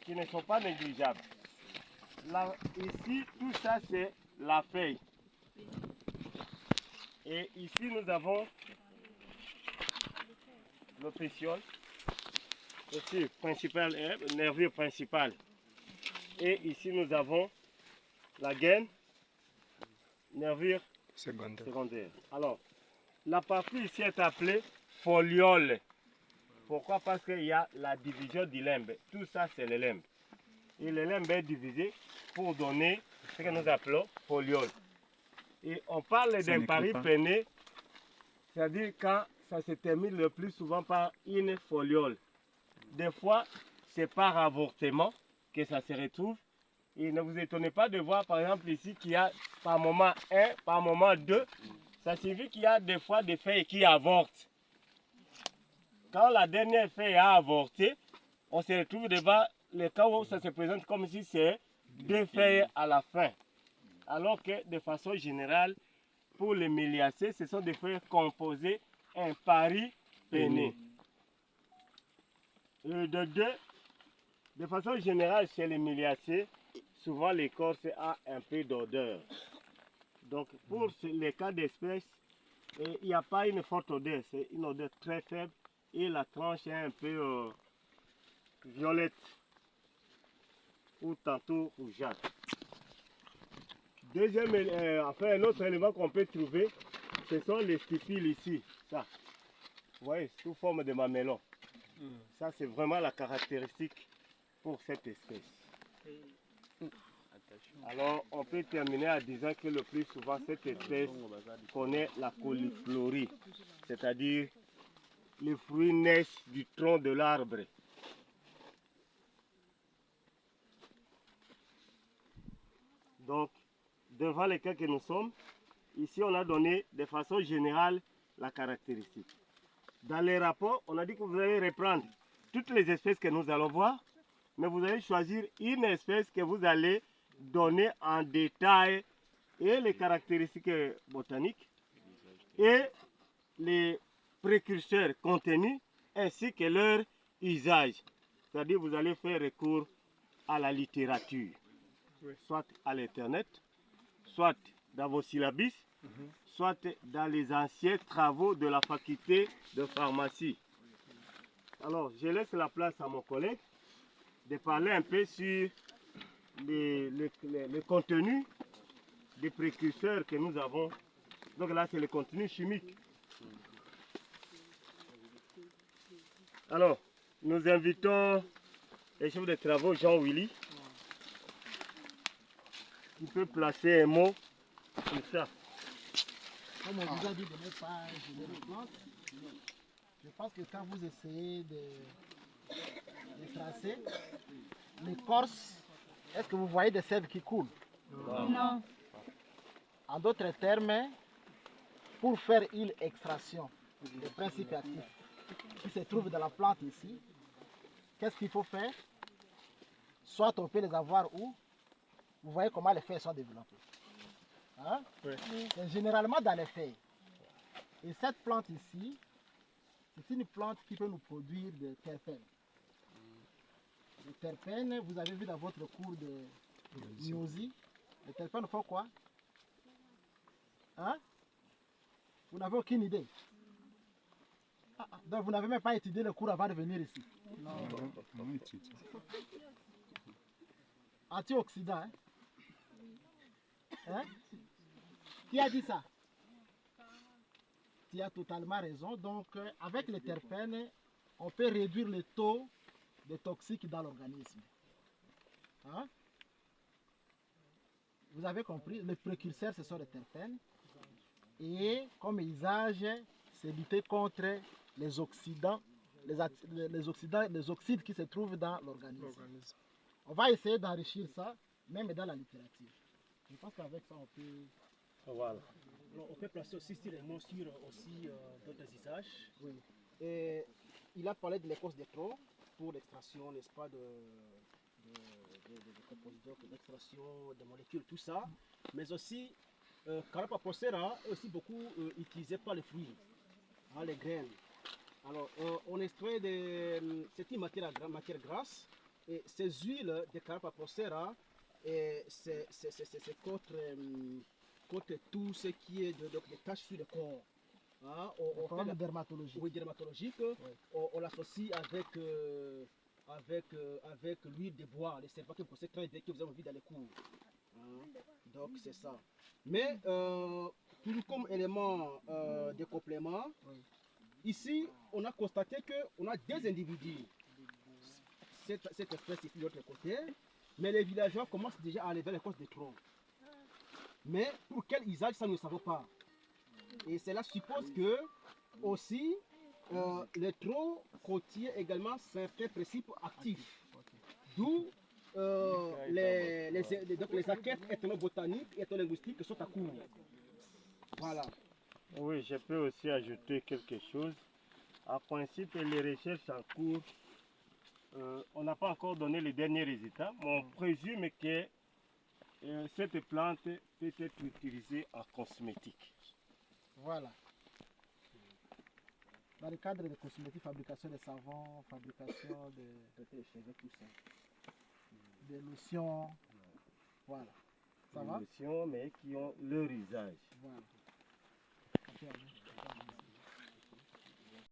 qui ne sont pas négligeables. Là, ici, tout ça, c'est la feuille. Et ici, nous avons le pétiole, aussi principal, nervure principale. Et ici, nous avons la gaine, nervure secondaire. Alors, la partie ici est appelée foliole. Pourquoi? Parce qu'il y a la division du limbe. Tout ça, c'est le limbe. Et le limbe est divisé pour donner ce que nous appelons foliole. Et on parle d'un pari-péné, c'est-à-dire quand ça se termine le plus souvent par une foliole. Des fois, c'est par avortement que ça se retrouve. Et ne vous étonnez pas de voir par exemple ici qu'il y a par moment 1, par moment 2. Ça signifie qu'il y a des fois des feuilles qui avortent. Quand la dernière feuille a avorté, on se retrouve devant le cas où ça se présente comme si c'est 2 feuilles à la fin. Alors que de façon générale, pour les méliacées, ce sont des feuilles composées un pari-péné. De façon générale, chez les méliacées, souvent l'écorce a un peu d'odeur. Donc pour les cas d'espèce, il n'y a pas une forte odeur, c'est une odeur très faible et la tranche est un peu violette ou tantôt rougeâtre. Deuxième, enfin un autre élément qu'on peut trouver, ce sont les stipules ici, ça. Vous voyez, sous forme de mamelon. Ça c'est vraiment la caractéristique pour cette espèce. Alors on peut terminer en disant que le plus souvent cette espèce connaît la cauliflorie, c'est-à-dire les fruits naissent du tronc de l'arbre. Donc, devant les cas que nous sommes, ici on a donné de façon générale la caractéristique. Dans les rapports, on a dit que vous allez reprendre toutes les espèces que nous allons voir, mais vous allez choisir une espèce que vous allez donner en détail et les caractéristiques botaniques et les précurseurs contenus ainsi que leur usage. C'est-à-dire vous allez faire recours à la littérature, soit à l'internet, soit dans vos syllabus, soit dans les anciens travaux de la faculté de pharmacie. Alors je laisse la place à mon collègue de parler un peu sur le contenu des précurseurs que nous avons. Donc là c'est le contenu chimique. Alors, nous invitons le chef de travaux Jean-Willy qui peut placer un mot sur ça. Comme on vous a dit de ne pas geler les plantes, je pense que quand vous essayez de tracer l'écorce, est-ce que vous voyez des sèves qui coulent? Non. En d'autres termes, pour faire une extraction des principes actifs qui se trouvent dans la plante ici, qu'est-ce qu'il faut faire? Soit on peut les avoir où? Vous voyez comment les feuilles sont développées. Hein? Oui. C'est généralement dans les feuilles. Et cette plante ici, c'est une plante qui peut nous produire des terpènes. Les terpènes, vous avez vu dans votre cours de biologie, les terpènes font quoi? Hein? Vous n'avez aucune idée. Donc vous n'avez même pas étudié le cours avant de venir ici. Non. Antioxydant, hein? Hein? Qui a dit ça? Tu as totalement raison. Donc avec les terpènes, on peut réduire le taux de toxiques dans l'organisme. Hein? Vous avez compris, les précurseurs ce sont les terpènes. Et comme usage, c'est lutter contre les oxydants, les oxydes qui se trouvent dans l'organisme. On va essayer d'enrichir ça, même dans la littérature. Je pense qu'avec ça, on peut... Voilà. Alors, on peut placer aussi les mots sur aussi d'autres usages. Oui. Et il a parlé de l'écorce des troncs pour l'extraction, n'est-ce pas, de compositeurs, l'extraction des molécules, tout ça. Mais aussi, Carapa procera est aussi beaucoup utilisé par les fruits, hein, les graines. Alors, on extrait c'est une matière grasse Et ces huiles de Carapa procera, c'est contre tout ce qui est de taches sur le corps. Hein, on fait la dermatologie. Oui, dermatologique. On l'associe avec l'huile de bois, les serpents que vous connaissez très bien, que vous avez vu dans les cours. Hein, donc c'est ça. Mais toujours comme élément de complément, ici on a constaté qu'on a des individus. Cette espèce ici de l'autre côté, mais les villageois commencent déjà à enlever les causes des troncs. Mais pour quel usage, ça nous ne savons pas. Et cela suppose que aussi le tronc contient également certains principes actifs. D'où les enquêtes ethnobotaniques et ethnolinguistiques sont à court. Voilà. Oui, je peux aussi ajouter quelque chose. En principe, les recherches en cours, on n'a pas encore donné les derniers résultats, mais on présume que cette plante peut être utilisée en cosmétique. Voilà. Dans le cadre de cosmétique, fabrication de savons, fabrication de cheveux, tout ça. Des lotions. Voilà. Ça va? Des lotions, mais qui ont leur usage. Voilà.